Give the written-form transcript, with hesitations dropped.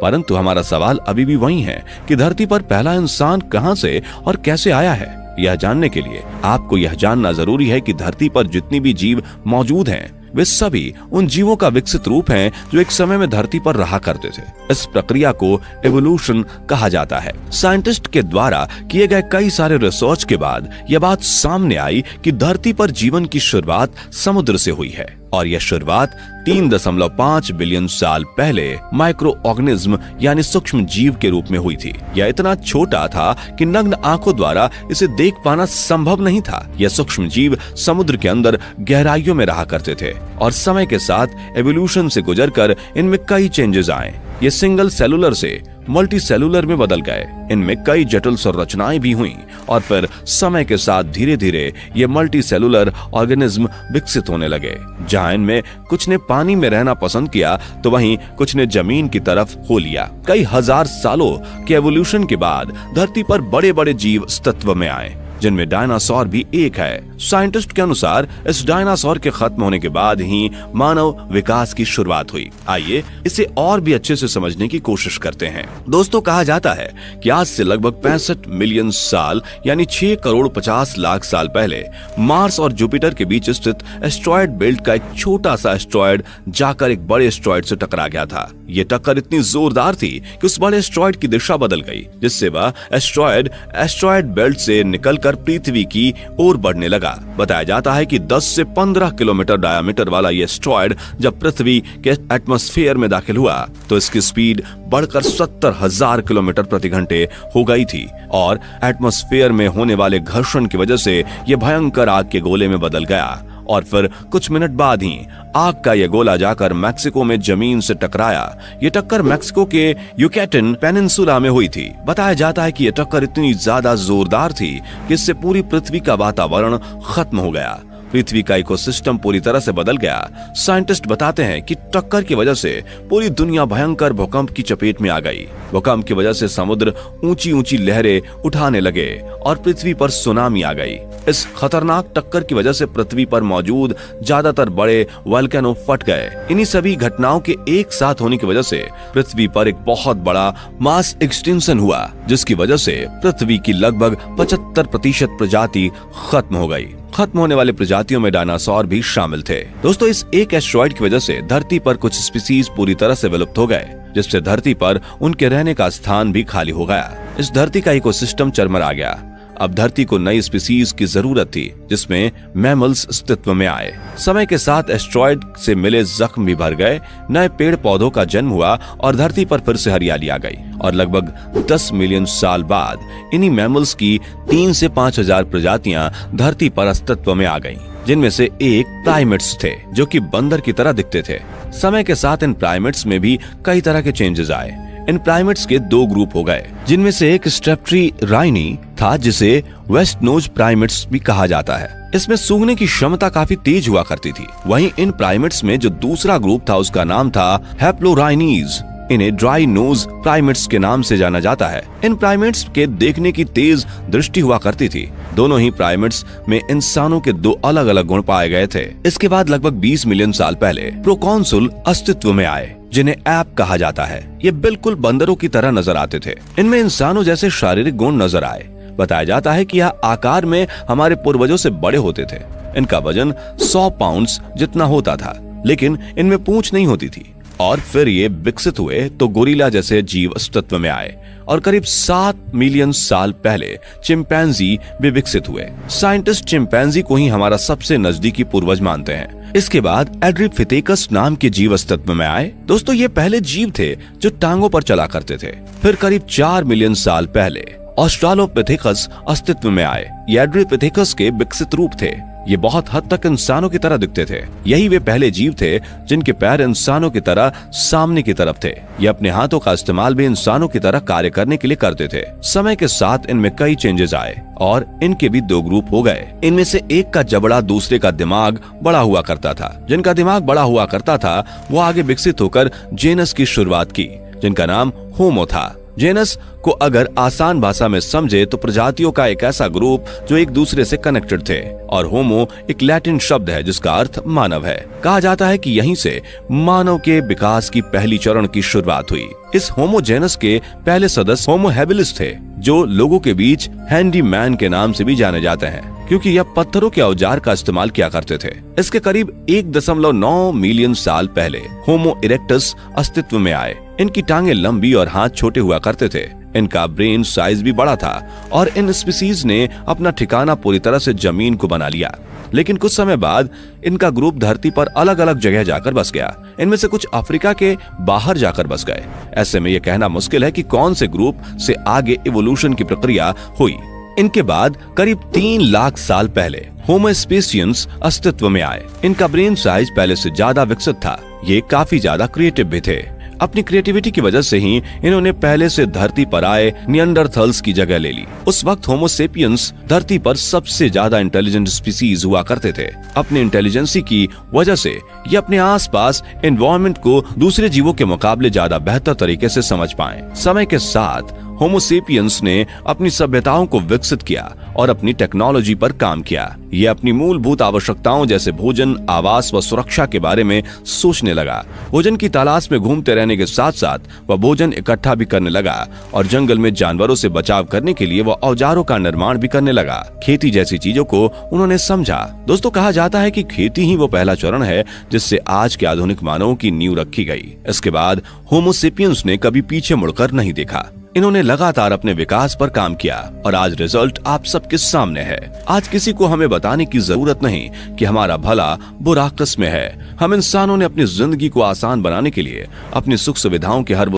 परंतु हमारा सवाल अभी भी वही है कि धरती पर पहला इंसान कहां से और कैसे आया है। यह जानने के लिए आपको यह जानना जरूरी है कि धरती पर जितनी भी जीव मौजूद हैं, वे सभी उन जीवों का विकसित रूप हैं जो एक समय में धरती पर रहा करते थे। इस प्रक्रिया को एवोल्यूशन कहा जाता है। साइंटिस्ट के द्वारा किए गए कई सारे रिसर्च के बाद यह बात सामने आई कि धरती पर जीवन की शुरुआत समुद्र से हुई है और यह शुरुआत 3.5 बिलियन साल पहले माइक्रो ऑर्गेनिज्म यानी सूक्ष्म जीव के रूप में हुई थी। यह इतना छोटा था कि नग्न आंखों द्वारा इसे देख पाना संभव नहीं था। यह सूक्ष्म जीव समुद्र के अंदर गहराइयों में रहा करते थे और समय के साथ एवोल्यूशन से गुजरकर इनमें कई चेंजेस आए। ये सिंगल सेलुलर से मल्टी सेलुलर में बदल गए। इनमें कई जटिल संरचनाएं भी हुईं और फिर समय के साथ धीरे धीरे ये मल्टी सेलुलर ऑर्गेनिज्म विकसित होने लगे, जहां इनमें कुछ ने पानी में रहना पसंद किया तो वहीं कुछ ने जमीन की तरफ हो लिया। कई हजार सालों के एवोल्यूशन के बाद धरती पर बड़े बड़े जीव अस्तित्व में आए, जिनमें डायनासोर भी एक है। साइंटिस्ट के अनुसार इस डायनासोर के खत्म होने के बाद ही मानव विकास की शुरुआत हुई। आइए इसे और भी अच्छे से समझने की कोशिश करते हैं। दोस्तों, कहा जाता है कि आज से लगभग 65 मिलियन साल यानी 6 करोड़ 50 लाख साल पहले मार्स और जुपिटर के बीच स्थित एस्ट्रॉयड बेल्ट का एक छोटा सा एस्ट्रॉयड जाकर एक बड़े एस्ट्रॉयड से टकरा गया था। ये टक्कर इतनी जोरदार थी कि उस बड़े एस्ट्रॉयड की दिशा बदल गई, जिससे वह एस्ट्रॉयड बेल्ट से निकलकर पृथ्वी की ओर बढ़ने लगा। बताया जाता है कि 10 से 15 किलोमीटर डायामीटर वाला यह एस्ट्रॉयड जब पृथ्वी के एटमॉस्फेयर में दाखिल हुआ तो इसकी स्पीड बढ़कर 70,000 किलोमीटर प्रति घंटे हो गई थी और एटमॉस्फेयर में होने वाले घर्षण की वजह से यह भयंकर आग के गोले में बदल गया और फिर कुछ मिनट बाद ही आग का यह गोला जाकर मैक्सिको में जमीन से टकराया। ये टक्कर मैक्सिको के युकैटन पेनिनसुला में हुई थी। बताया जाता है कि यह टक्कर इतनी ज्यादा जोरदार थी कि इससे पूरी पृथ्वी का वातावरण खत्म हो गया। पृथ्वी का इकोसिस्टम पूरी तरह से बदल गया। साइंटिस्ट बताते हैं कि टक्कर की वजह से पूरी दुनिया भयंकर भूकंप की चपेट में आ गई। भूकंप की वजह से समुद्र ऊंची ऊंची लहरें उठाने लगे और पृथ्वी पर सुनामी आ गई। इस खतरनाक टक्कर की वजह से पृथ्वी पर मौजूद ज्यादातर बड़े वोल्केनो फट गए। इन्हीं सभी घटनाओं के एक साथ होने की वजह से पृथ्वी पर एक बहुत बड़ा मास एक्सटिंक्शन हुआ, जिसकी वजह से पृथ्वी की लगभग 75% प्रजाति खत्म हो गई। खत्म होने वाले प्रजातियों में डायनासोर भी शामिल थे। दोस्तों, इस एक एस्ट्रॉयड की वजह से धरती पर कुछ स्पीसीज पूरी तरह से विलुप्त हो गए, जिससे धरती पर उनके रहने का स्थान भी खाली हो गया। इस धरती का इकोसिस्टम चरमरा गया। अब धरती को नई स्पीसीज की जरूरत थी, जिसमें मैमल्स अस्तित्व में आए। समय के साथ एस्ट्रॉयड से मिले जख्म भी भर गए, नए पेड़ पौधों का जन्म हुआ और धरती पर फिर से हरियाली आ गई। और लगभग 10 मिलियन साल बाद इन्हीं मैमल्स की 3 से 5,000 प्रजातियां धरती पर अस्तित्व में आ गईं, जिनमें से एक प्राइमेट्स थे, जो कि बंदर की तरह दिखते थे। समय के साथ इन प्राइमेट्स में भी कई तरह के चेंजेस आए। इन प्राइमेट्स के 2 ग्रुप हो गए, जिनमें से एक स्ट्रेप्टोराइनी था, जिसे वेस्ट नोज प्राइमेट्स भी कहा जाता है। इसमें सूंघने की क्षमता काफी तेज हुआ करती थी। वहीं इन प्राइमेट्स में जो दूसरा ग्रुप था उसका नाम था हैप्लोराइनीज। इन्हें ड्राई नोज प्राइमेट्स के नाम से जाना जाता है। इन प्राइमेट्स के देखने की तेज दृष्टि हुआ करती थी। दोनों ही प्राइमेट्स में इंसानों के 2 अलग अलग गुण पाए गए थे। इसके बाद लगभग 20 मिलियन साल पहले प्रोकॉन्सुल अस्तित्व में आए, जिन्हें ऐप कहा जाता है। ये बिल्कुल बंदरों की तरह नजर आते थे। इनमें इंसानों जैसे शारीरिक गुण नजर आए। बताया जाता है कि यह आकार में हमारे पूर्वजों से बड़े होते थे। इनका वजन 100 पाउंड्स जितना होता था, लेकिन इनमें पूंछ नहीं होती थी। और फिर ये विकसित हुए तो गोरिल्ला जैसे जीव अस्तित्व में आए और करीब 7 मिलियन साल पहले चिंपैंजी भी विकसित हुए। साइंटिस्ट चिंपैंजी को ही हमारा सबसे नजदीकी पूर्वज मानते हैं। इसके बाद एड्रिपिथेकस नाम के जीव अस्तित्व में आए। दोस्तों, ये पहले जीव थे जो टांगों पर चला करते थे। फिर करीब 4 मिलियन साल पहले ऑस्ट्रालोपिथेकस अस्तित्व में आए। ये एड्रिपिथेकस के विकसित रूप थे। ये बहुत हद तक इंसानों की तरह दिखते थे। यही वे पहले जीव थे जिनके पैर इंसानों की तरह सामने की तरफ थे। ये अपने हाथों का इस्तेमाल भी इंसानों की तरह कार्य करने के लिए करते थे। समय के साथ इनमें कई चेंजेस आए और इनके भी 2 ग्रुप हो गए। इनमें से एक का जबड़ा दूसरे का दिमाग बड़ा हुआ करता था। जिनका दिमाग बड़ा हुआ करता था वो आगे विकसित होकर जेनस की शुरुआत की, जिनका नाम होमो था। जेनस को अगर आसान भाषा में समझे तो प्रजातियों का एक ऐसा ग्रुप जो एक दूसरे से कनेक्टेड थे, और होमो एक लैटिन शब्द है जिसका अर्थ मानव है। कहा जाता है कि यहीं से मानव के विकास की पहली चरण की शुरुआत हुई। इस होमो जेनस के पहले सदस्य होमो हैबिलिस थे, जो लोगों के बीच हैंडी मैन के नाम से भी जाने जाते हैं, क्योंकि यह पत्थरों के औजार का इस्तेमाल किया करते थे। इसके करीब 1.9 मिलियन साल पहले होमो इरेक्टस अस्तित्व में आए। इनकी टांगे लंबी और हाथ छोटे हुआ करते थे। इनका ब्रेन साइज भी बड़ा था और इन स्पीसीज ने अपना ठिकाना पूरी तरह से जमीन को बना लिया। लेकिन कुछ समय बाद इनका ग्रुप धरती पर अलग अलग जगह जाकर बस गया। इनमें से कुछ अफ्रीका के बाहर जाकर बस गए। ऐसे में यह कहना मुश्किल है कि कौन से ग्रुप से आगे इवोल्यूशन की प्रक्रिया हुई। इनके बाद करीब 3 लाख साल पहले होमो स्पेसियंस अस्तित्व में आए। इनका ब्रेन साइज पहले से ज्यादा विकसित था। ये काफी ज्यादा क्रिएटिव भी थे। अपनी क्रिएटिविटी की वजह से ही इन्होंने पहले से धरती पर आए निएंडरथल्स की जगह ले ली। उस वक्त होमो सेपियंस धरती पर सबसे ज्यादा इंटेलिजेंट स्पीसीज हुआ करते थे। अपने इंटेलिजेंसी की वजह से ये अपने आसपास एनवायरनमेंट को दूसरे जीवों के मुकाबले ज्यादा बेहतर तरीके से समझ पाए। समय के साथ होमो सेपियंस ने अपनी सभ्यताओं को विकसित किया और अपनी टेक्नोलॉजी पर काम किया। ये अपनी मूलभूत आवश्यकताओं जैसे भोजन, आवास व सुरक्षा के बारे में सोचने लगा। भोजन की तलाश में घूमते रहने के साथ साथ वह भोजन इकट्ठा भी करने लगा और जंगल में जानवरों से बचाव करने के लिए वह औजारों का निर्माण भी करने लगा। खेती जैसी चीजों को उन्होंने समझा। दोस्तों, कहा जाता है कि खेती ही वो पहला चरण है जिससे आज के आधुनिक मानवों की नींव रखी गई। इसके बाद होमो सेपियंस ने कभी पीछे मुड़कर नहीं देखा। इन्होंने लगातार अपने विकास पर काम किया और आज रिजल्ट आप सबके सामने है। आज किसी को हमें बताने की जरूरत नहीं कि हमारा भला बुरा किस में है। हम इंसानों ने अपनी जिंदगी को आसान बनाने के लिए अपनी सुख सुविधाओं के हर